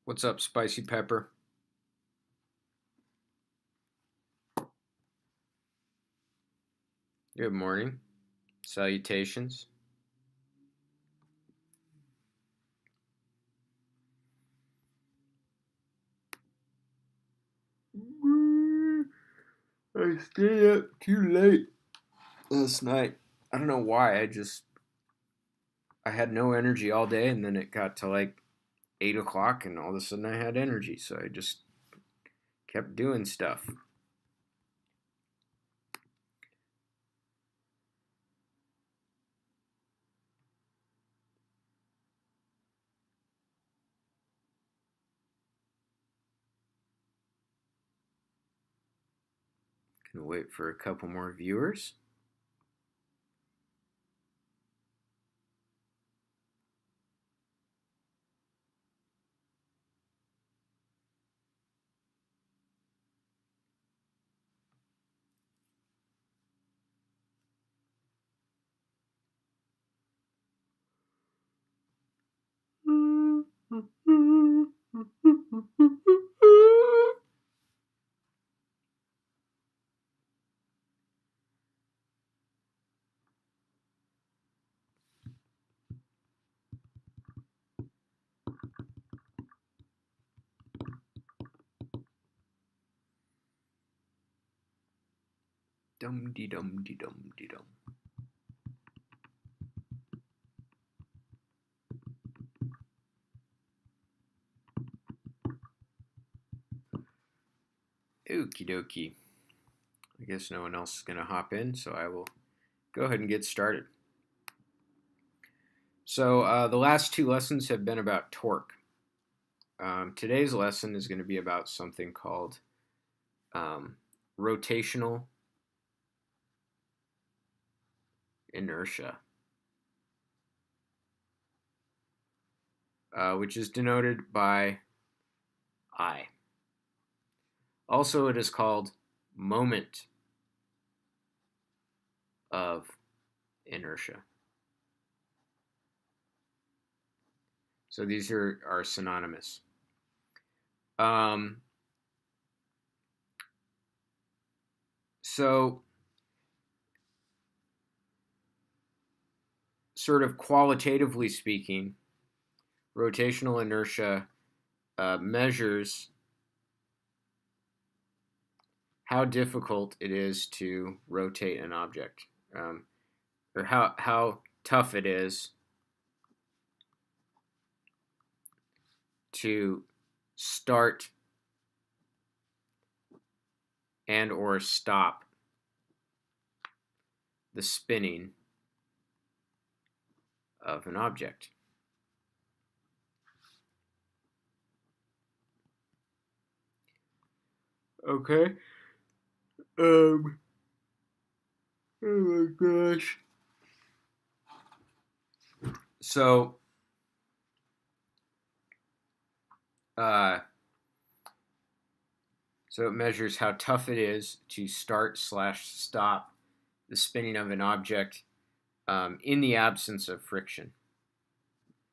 What's up, Spicy Pepper? Good morning. Salutations. I stayed up too late last night. I don't know why. I had no energy all day, and then it got to like 8 o'clock, and all of a sudden I had energy. So I just kept doing stuff. Gonna wait for a couple more viewers. Dum dee dum dee dum dee dum. Okie dokie. I guess no one else is gonna hop in, so I will go ahead and get started. So the last two lessons have been about torque. Today's lesson is going to be about something called rotational inertia, which is denoted by I. Also, it is called moment of inertia. So these are synonymous. So sort of qualitatively speaking, rotational inertia measures how difficult it is to rotate an object, or how tough it is to start and or stop the spinning of an object. Okay. Oh my gosh. So it measures how tough it is to start/stop the spinning of an object in the absence of friction.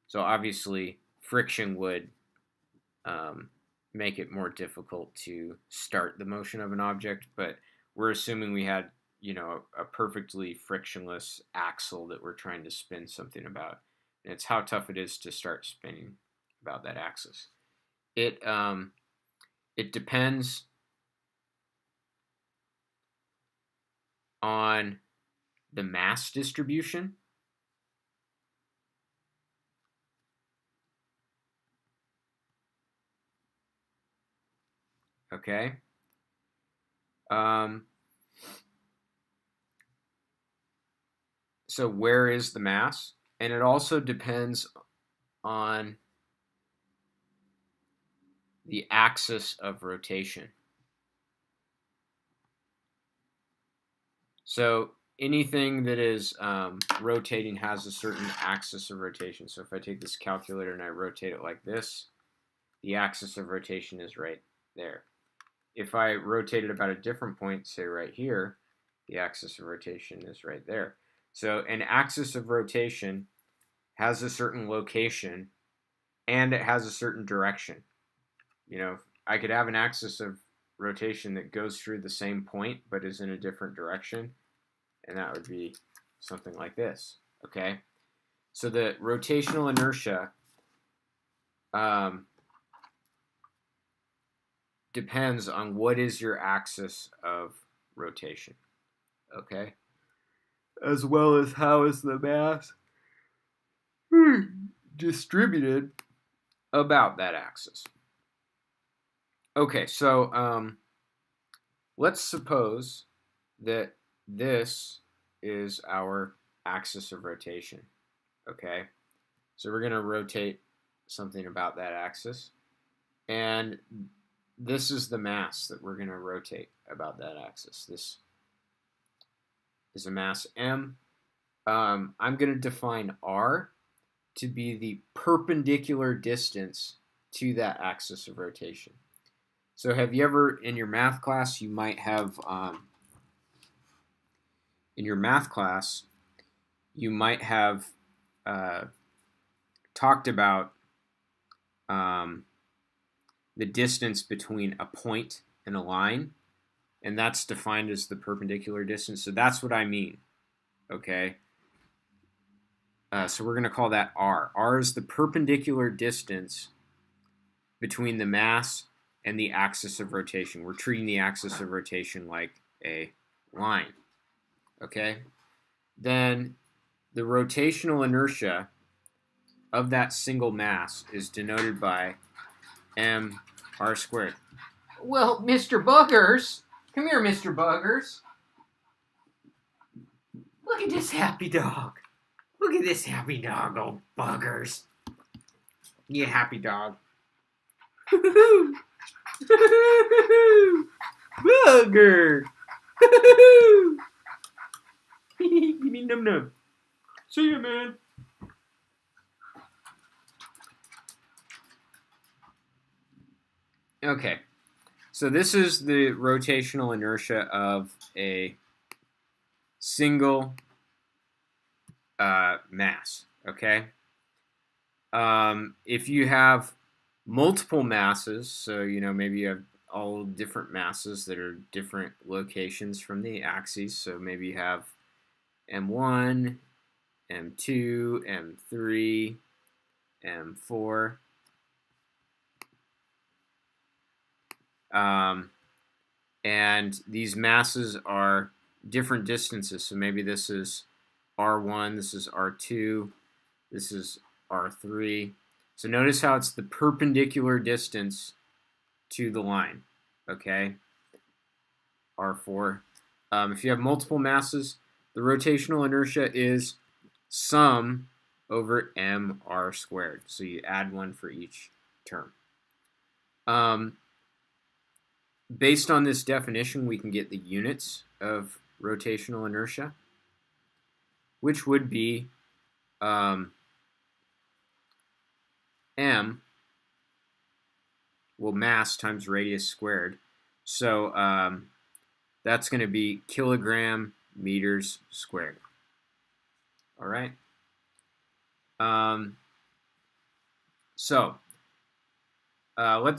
So obviously, friction would make it more difficult to start the motion of an object, but we're assuming we had, a perfectly frictionless axle that we're trying to spin something about. And it's how tough it is to start spinning about that axis. It depends on the mass distribution. Okay. So where is the mass? And it also depends on the axis of rotation. So anything that is rotating has a certain axis of rotation. So if I take this calculator and I rotate it like this, the axis of rotation is right there. If I rotate it about a different point, say right here, the axis of rotation is right there. So an axis of rotation has a certain location and it has a certain direction. You know, I could have an axis of rotation that goes through the same point but is in a different direction, and that would be something like this, okay? So the rotational inertia depends on what is your axis of rotation, okay? As well as how is the mass distributed about that axis. Okay, so let's suppose that this is our axis of rotation, okay? So we're going to rotate something about that axis, and this is the mass that we're going to rotate about that axis. This is a mass m. I'm going to define r to be the perpendicular distance to that axis of rotation. So have you ever, in your math class, you might have, talked about the distance between a point and a line, and that's defined as the perpendicular distance. So that's what I mean, okay? So we're going to call that r. R is the perpendicular distance between the mass and the axis of rotation. We're treating the axis of rotation like a line, okay? Then the rotational inertia of that single mass is denoted by mr squared. Well, Mr. Buggers, come here, Mr. Buggers. Look at this happy dog. Look at this happy dog, oh Buggers. You happy dog. Bugger. Give me num num. See ya, man. Okay, so this is the rotational inertia of a single mass, okay? If you have multiple masses, so, you know, maybe you have all different masses that are different locations from the axes, so maybe you have M1, M2, M3, M4. And these masses are different distances. So maybe this is R1, this is R2, this is R3. So notice how it's the perpendicular distance to the line, okay? R4. If you have multiple masses, the rotational inertia is sum over mr squared. So you add one for each term. Based on this definition, we can get the units of rotational inertia, which would be m, well, mass times radius squared. So that's going to be kilogram meters squared. All right.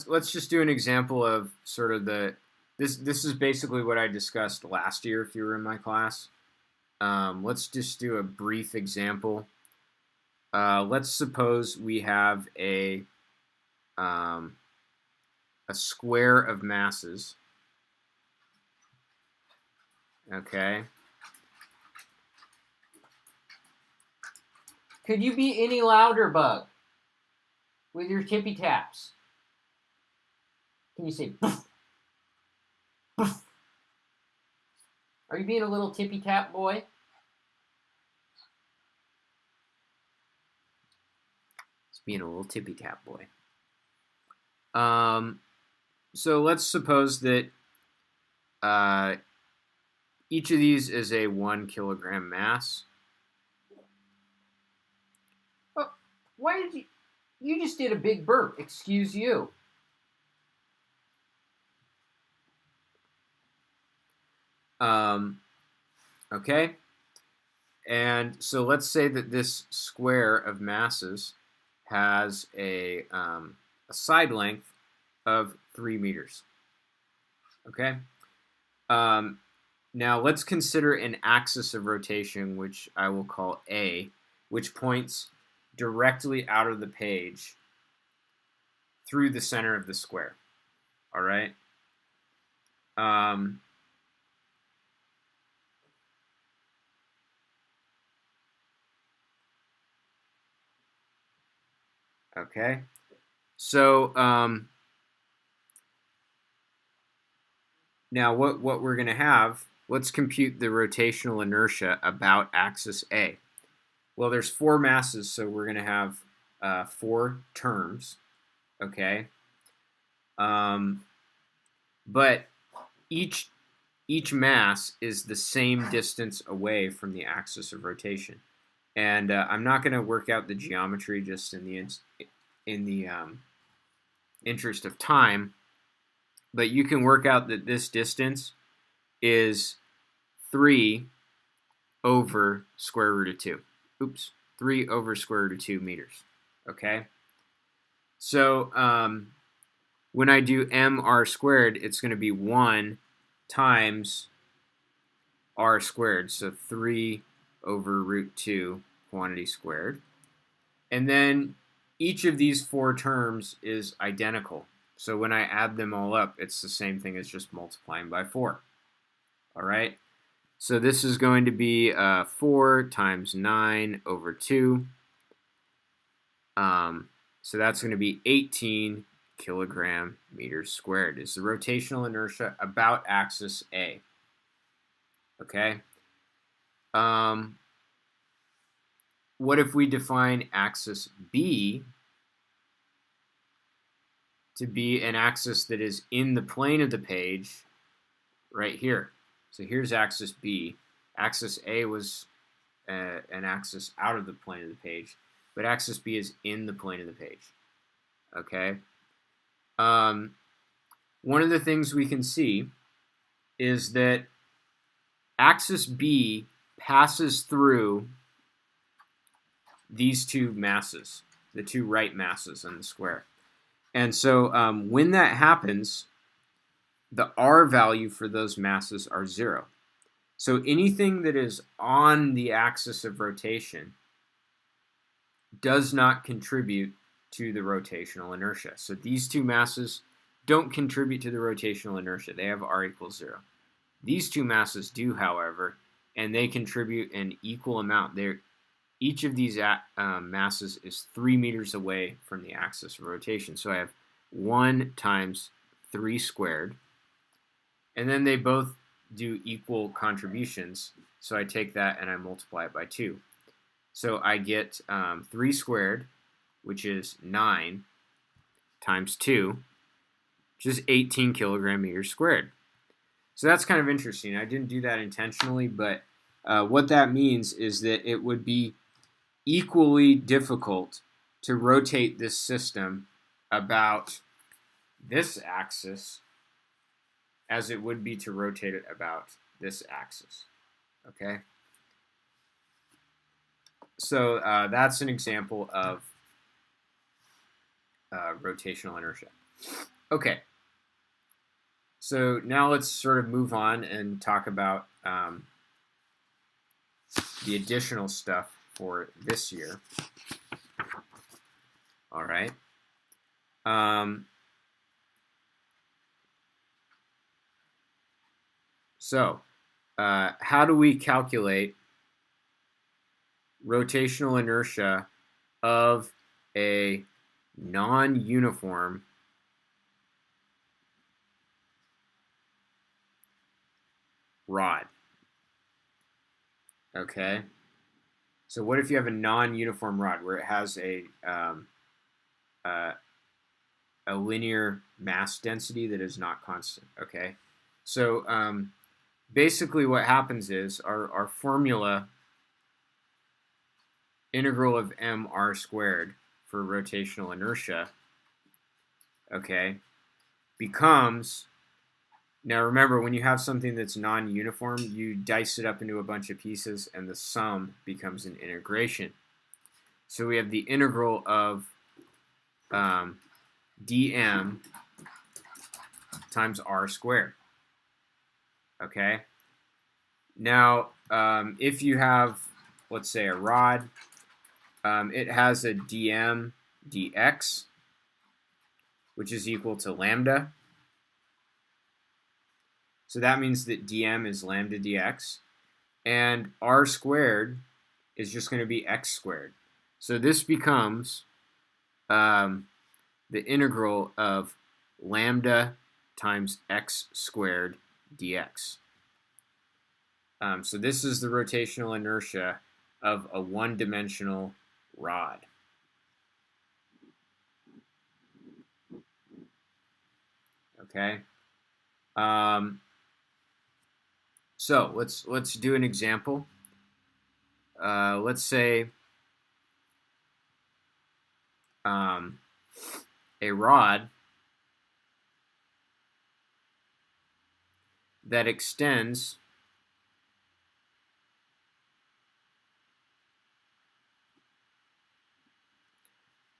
Let's just do an example of sort of this is basically what I discussed last year if you were in my class. Let's just do a brief example. Let's suppose we have a square of masses. Okay. Could you be any louder, Bug, with your tippy taps? Can you say poof? Poof? Are you being a little tippy tap boy? It's being a little tippy tap boy. So let's suppose that each of these is a 1 kilogram mass. Oh, why did you just did a big burp? Excuse you. Okay, and so let's say that this square of masses has a side length of 3 meters. Okay? Now let's consider an axis of rotation, which I will call A, which points directly out of the page through the center of the square. All right? Okay. So now what we're going to have, let's compute the rotational inertia about axis A. Well, there's 4 masses, so we're going to have 4 terms. Okay. But each mass is the same distance away from the axis of rotation. And I'm not going to work out the geometry just in the interest of time, but you can work out that this distance is 3 over square root of 2. Oops, 3 over square root of 2 meters. Okay? So when I do mr squared, it's going to be 1 times r squared, so 3 over root 2 quantity squared. And then each of these 4 terms is identical. So when I add them all up, it's the same thing as just multiplying by 4. All right? So this is going to be 4 times 9 over 2. So that's going to be 18 kilogram meters squared is the rotational inertia about axis A. Okay? What if we define axis B to be an axis that is in the plane of the page right here? So here's axis B. Axis A was an axis out of the plane of the page, but axis B is in the plane of the page. Okay? One of the things we can see is that axis B passes through these 2 masses, the 2 right masses in the square. And so when that happens, the R value for those masses are 0. So anything that is on the axis of rotation does not contribute to the rotational inertia. So these 2 masses don't contribute to the rotational inertia. They have R equals 0. These 2 masses do, however, and they contribute an equal amount. Each of these masses is 3 meters away from the axis of rotation. So I have 1 times 3 squared. And then they both do equal contributions. So I take that and I multiply it by 2. So I get 3 squared, which is 9, times 2, which is 18 kilogram meters squared. So that's kind of interesting. I didn't do that intentionally, but what that means is that it would be equally difficult to rotate this system about this axis as it would be to rotate it about this axis. Okay? So that's an example of rotational inertia. Okay. So now let's sort of move on and talk about the additional stuff for this year. All right. So how do we calculate rotational inertia of a non-uniform rod? Okay. So what if you have a non-uniform rod where it has a linear mass density that is not constant? Okay. So basically what happens is our formula, integral of mr squared for rotational inertia, okay, becomes, now remember, when you have something that's non-uniform, you dice it up into a bunch of pieces and the sum becomes an integration. So we have the integral of dm times r squared. Okay. Now, if you have, let's say, a rod, it has a dm dx, which is equal to lambda. So that means that dm is lambda dx. And r squared is just going to be x squared. So this becomes the integral of lambda times x squared dx. So this is the rotational inertia of a one-dimensional rod. Okay. So let's do an example. Let's say a rod that extends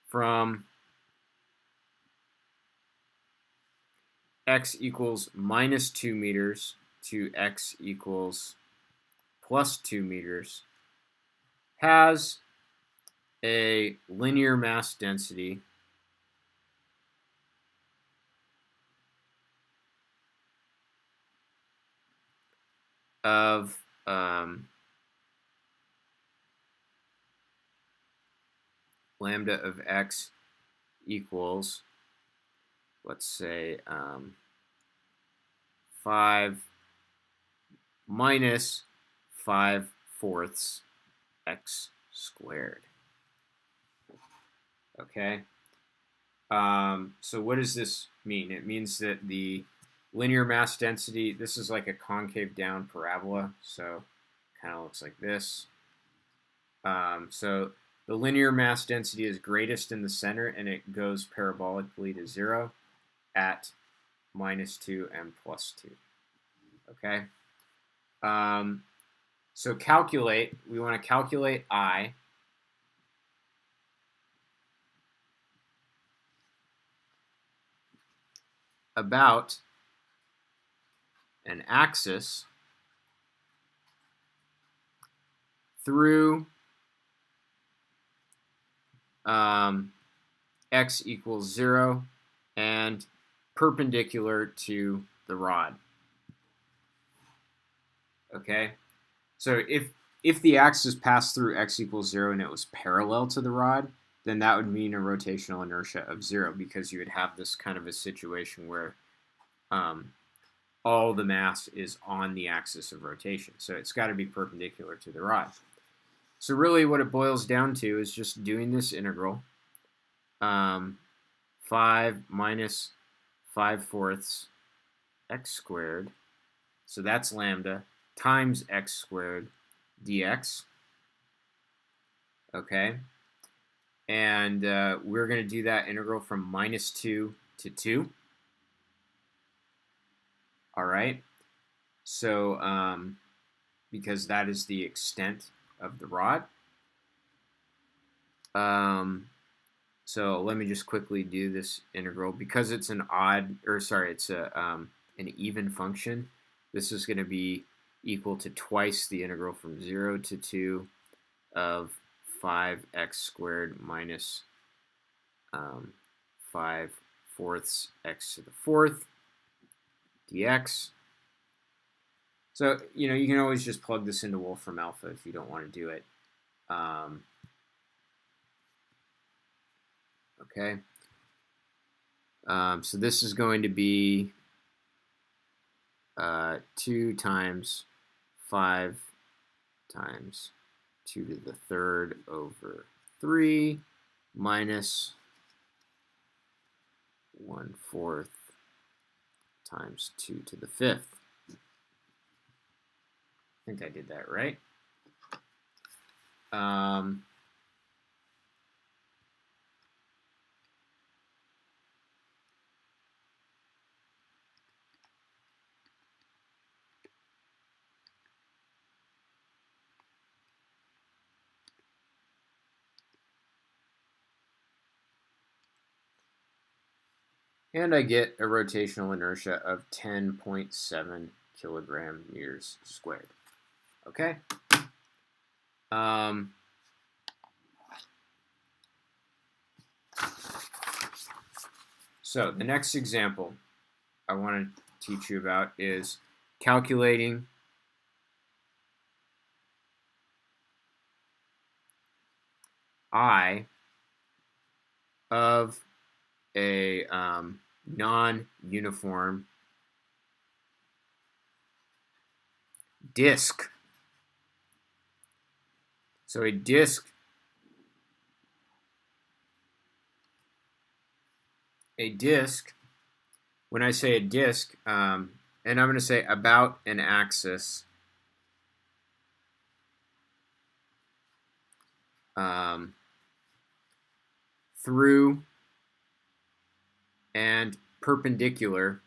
from x equals minus 2 meters to x equals plus 2 meters has a linear mass density of lambda of x equals, let's say, 5 minus 5/4 x squared. Okay. So what does this mean? It means that the linear mass density, this is like a concave down parabola, so kind of looks like this. So the linear mass density is greatest in the center, and it goes parabolically to 0 at minus 2 and plus 2. Okay? So we want to calculate I about an axis through x equals 0 and perpendicular to the rod. Okay, so if the axis passed through x equals 0 and it was parallel to the rod, then that would mean a rotational inertia of 0, because you would have this kind of a situation where all the mass is on the axis of rotation. So it's got to be perpendicular to the rod. So really what it boils down to is just doing this integral. 5 minus 5/4 x squared, so that's lambda, times x squared dx. Okay, and we're going to do that integral from minus 2 to 2. All right, so because that is the extent of the rod. So let me just quickly do this integral. Because it's an an even function, this is going to be equal to twice the integral from 0 to 2 of 5x squared minus 5/4 x to the 4th dx. So, you can always just plug this into Wolfram alpha if you don't want to do it. Okay. So this is going to be 2 times 5 times 2 to the 3rd over 3 minus 1/4 times 2 to the 5th. I think I did that right. And I get a rotational inertia of 10.7 kilogram meters squared. Okay? So the next example I want to teach you about is calculating I of a non-uniform disk. So a disk, when I say a disk, and I'm going to say about an axis, through and perpendicular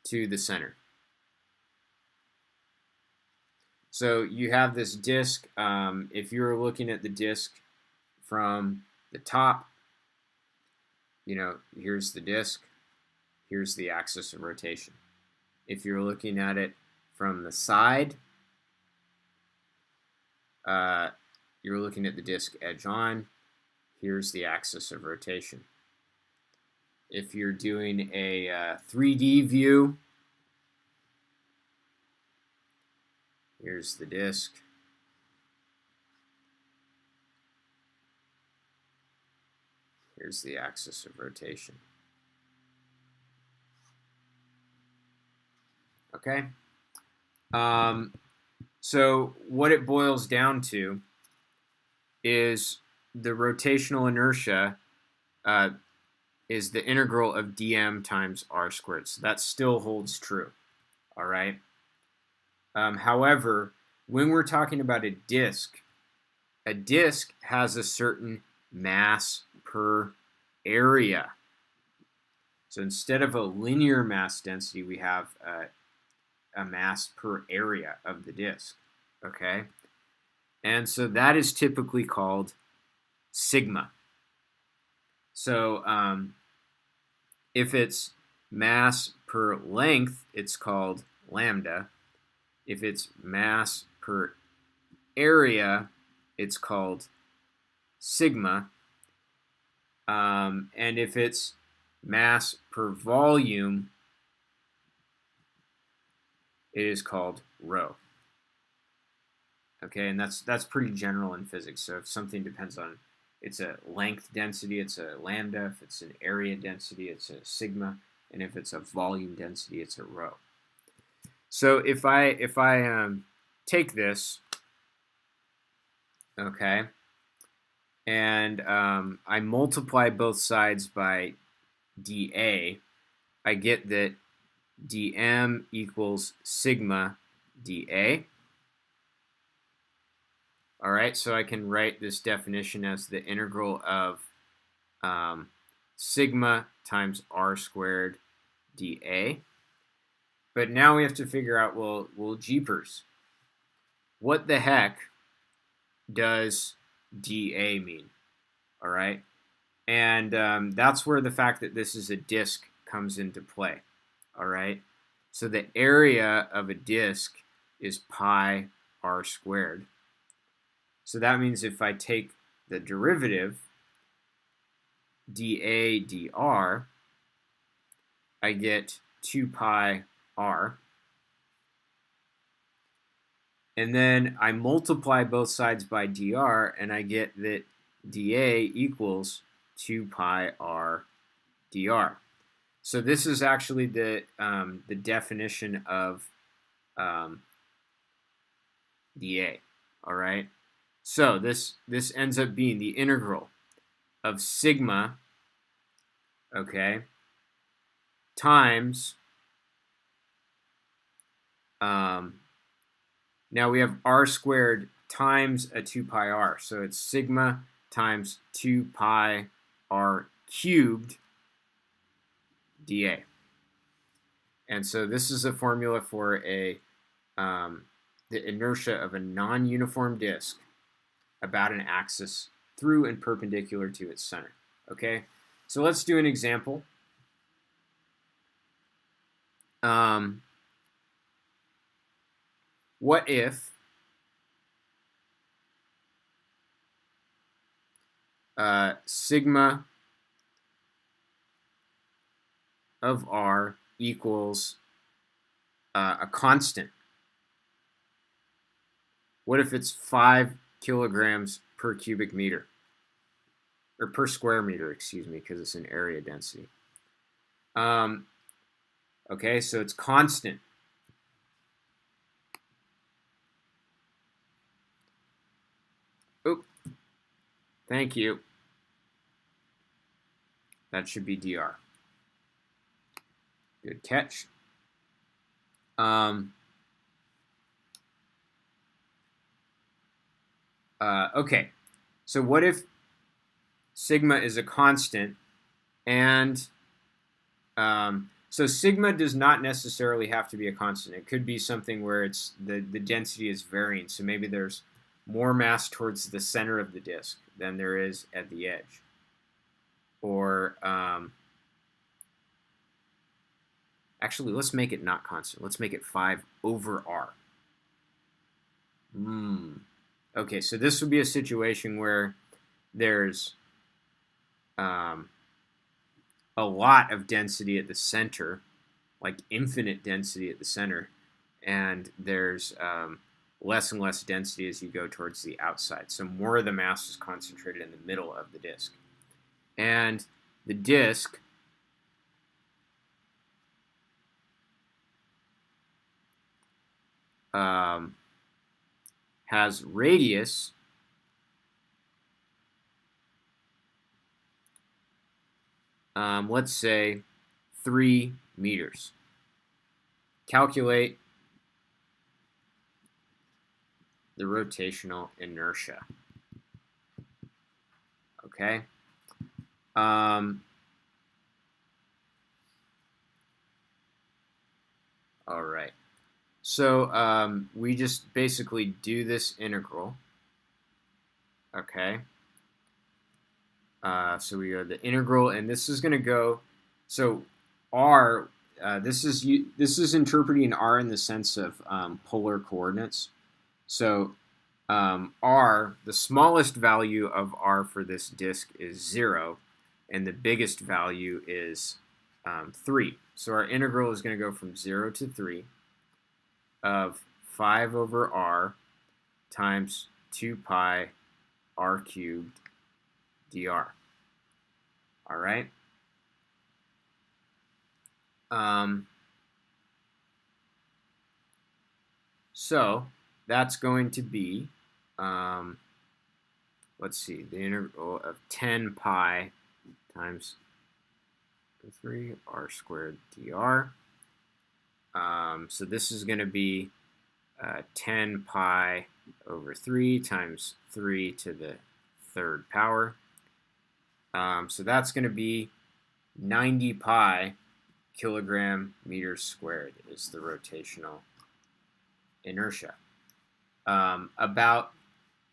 to the center. So you have this disk. If you're looking at the disk from the top, here's the disk, here's the axis of rotation. If you're looking at it from the side, you're looking at the disk edge on, here's the axis of rotation. If you're doing a 3D view, here's the disk. Here's the axis of rotation. Okay? So what it boils down to is the rotational inertia is the integral of dm times r squared. So that still holds true. All right? However, when we're talking about a disk has a certain mass per area. So instead of a linear mass density, we have a mass per area of the disk. Okay? And so that is typically called sigma. So if it's mass per length, it's called lambda. If it's mass per area, it's called sigma. And if it's mass per volume, it is called rho. Okay, and that's pretty general in physics. So if something depends on, it's a length density, it's a lambda. If it's an area density, it's a sigma. And if it's a volume density, it's a rho. So if I take this, okay, and I multiply both sides by dA, I get that dm equals sigma dA. All right, so I can write this definition as the integral of sigma times r squared dA. But now we have to figure out, well, jeepers, what the heck does dA mean? All right, and that's where the fact that this is a disk comes into play. All right, so the area of a disk is pi r squared. So that means if I take the derivative, dA dr, I get 2 pi r. And then I multiply both sides by dr, and I get that dA equals 2 pi r dr. So this is actually the definition of dA. All right. So this ends up being the integral of sigma, okay, times, now we have r squared times a 2 pi r. So it's sigma times 2 pi r cubed dA. And so this is a formula for the inertia of a non-uniform disk about an axis through and perpendicular to its center. Okay, So let's do an example. What if sigma of r equals a constant? What if it's 5 kilograms per cubic meter? Or per square meter, excuse me, because it's an area density. Okay, so it's constant. Oop. Thank you. That should be dr. Good catch. Okay, so what if sigma is a constant, and so sigma does not necessarily have to be a constant. It could be something where it's the density is varying. So maybe there's more mass towards the center of the disk than there is at the edge. Or actually, let's make it not constant. Let's make it 5 over r. Okay, so this would be a situation where there's a lot of density at the center, like infinite density at the center, and there's less and less density as you go towards the outside. So more of the mass is concentrated in the middle of the disk. And the disk has radius let's say 3 meters. Calculate the rotational inertia. Okay. All right. So we just basically do this integral. Okay. So we go the integral, and this is going to go. So r. This is interpreting r in the sense of polar coordinates. So r, the smallest value of r for this disk is 0, and the biggest value is 3. So our integral is going to go from 0 to 3 of 5 over r times 2 pi r cubed dr. All right. So that's going to be, let's see, the integral of 10 pi times 3 r squared dr. So this is going to be 10 pi over 3 times 3 to the third power. So that's going to be 90 pi kilogram meters squared is the rotational inertia about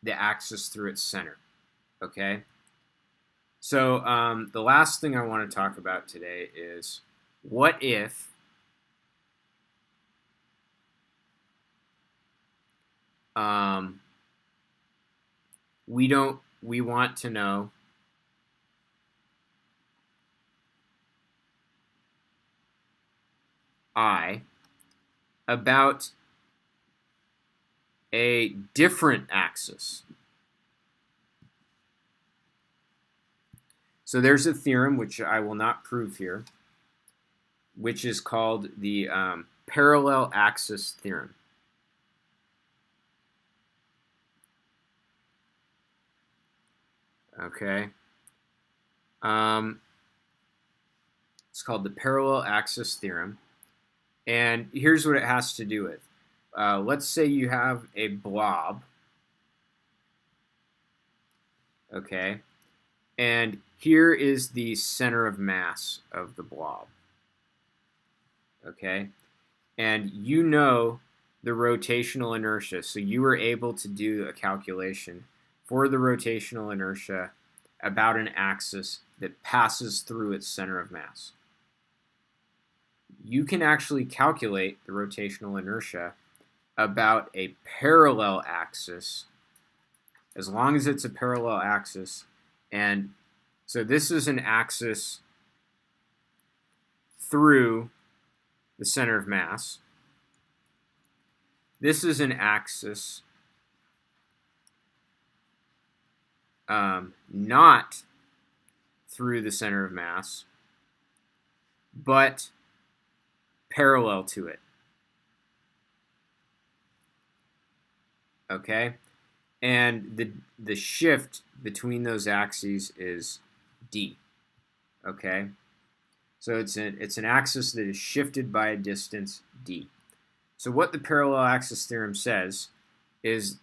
the axis through its center. Okay? So the last thing I want to talk about today is what if we want to know I about a different axis. So there's a theorem, which I will not prove here, which is called the parallel axis theorem. Okay. It's called the parallel axis theorem. And here's what it has to do with. Let's say you have a blob. Okay. And here is the center of mass of the blob. Okay. And you know the rotational inertia. So you were able to do a calculation for the rotational inertia about an axis that passes through its center of mass. You can actually calculate the rotational inertia about a parallel axis, as long as it's a parallel axis. And so this is an axis through the center of mass. This is an axis not through the center of mass, but parallel to it. Okay? And the shift between those axes is d. Okay? So it's an axis that is shifted by a distance d. So what the parallel axis theorem says is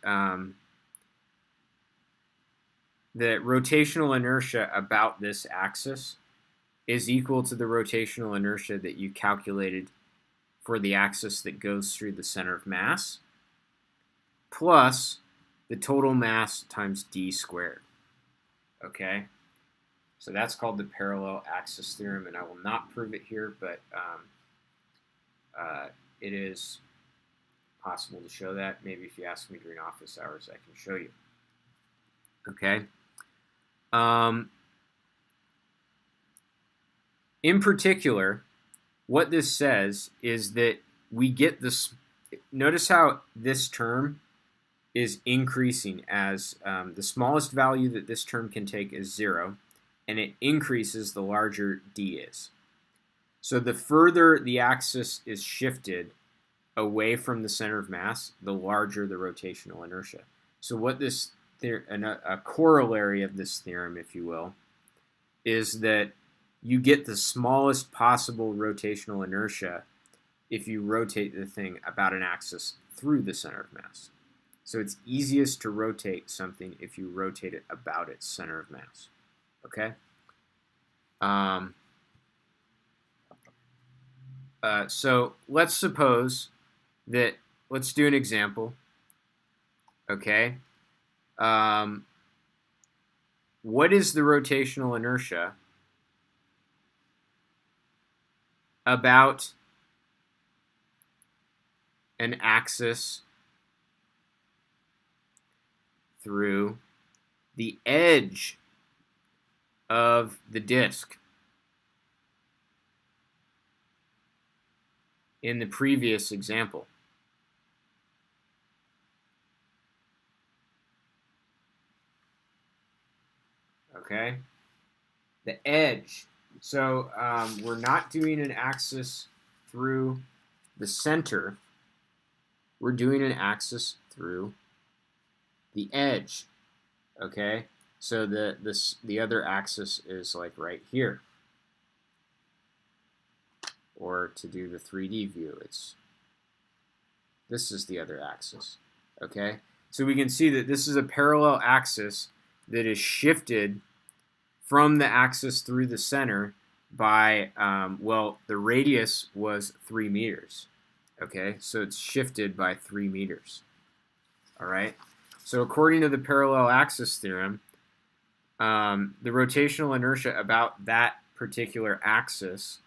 that rotational inertia about this axis is equal to the rotational inertia that you calculated for the axis that goes through the center of mass, plus the total mass times d squared. Okay? So that's called the parallel axis theorem, and I will not prove it here, but it is possible to show that. Maybe if you ask me during office hours, I can show you. Okay? In particular, what this says is that we get this. Notice how this term is increasing as the smallest value that this term can take is 0, and it increases the larger d is. So the further the axis is shifted away from the center of mass, the larger the rotational inertia. So what this a corollary of this theorem, if you will, is that you get the smallest possible rotational inertia if you rotate the thing about an axis through the center of mass. So it's easiest to rotate something if you rotate it about its center of mass. Okay? So let's suppose that, let's do an example. Okay? What is the rotational inertia about an axis through the edge of the disk in the previous example? Okay, the edge. So we're not doing an axis through the center. We're doing an axis through the edge. Okay, so the other axis is like right here. Or to do the 3D view, this is the other axis. Okay, so we can see that this is a parallel axis that is shifted from the axis through the center by, well, the radius was 3 meters. Okay, so it's shifted by 3 meters. All right, so according to the parallel axis theorem, the rotational inertia about that particular axis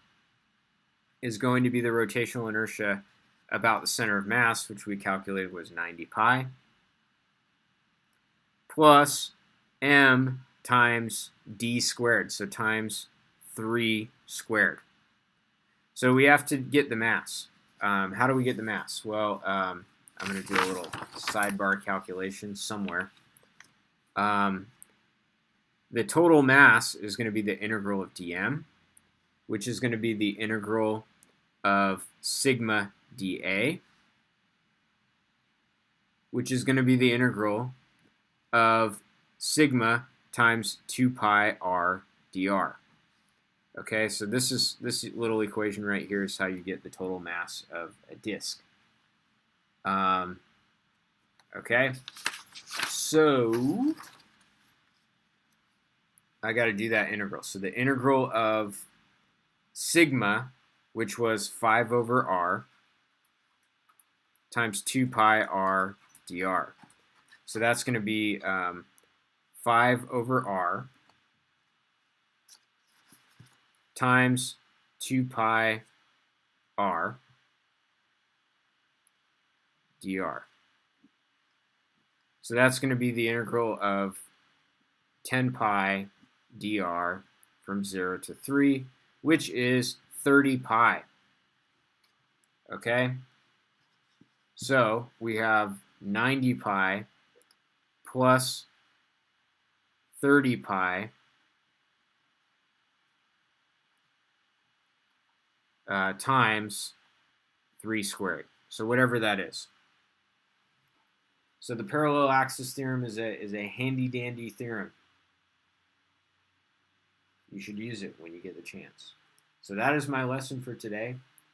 is going to be the rotational inertia about the center of mass, which we calculated was 90 pi, plus m times d squared, so times 3 squared. So we have to get the mass. How do we get the mass? Well, I'm going to do a little sidebar calculation somewhere. The total mass is going to be the integral of dm, which is going to be the integral of sigma dA, which is going to be the integral of sigma times 2 pi r dr. Okay, so this little equation right here is how you get the total mass of a disk. Okay, so I got to do that integral. So the integral of sigma, which was 5 over r, times 2 pi r dr. So that's going to be 5 over r times 2 pi r dr. So that's going to be the integral of 10 pi dr from 0 to 3, which is 30 pi. Okay? So we have 90 pi plus 30 pi times 3 squared. So whatever that is. So the parallel axis theorem is a handy-dandy theorem. You should use it when you get the chance. So that is my lesson for today.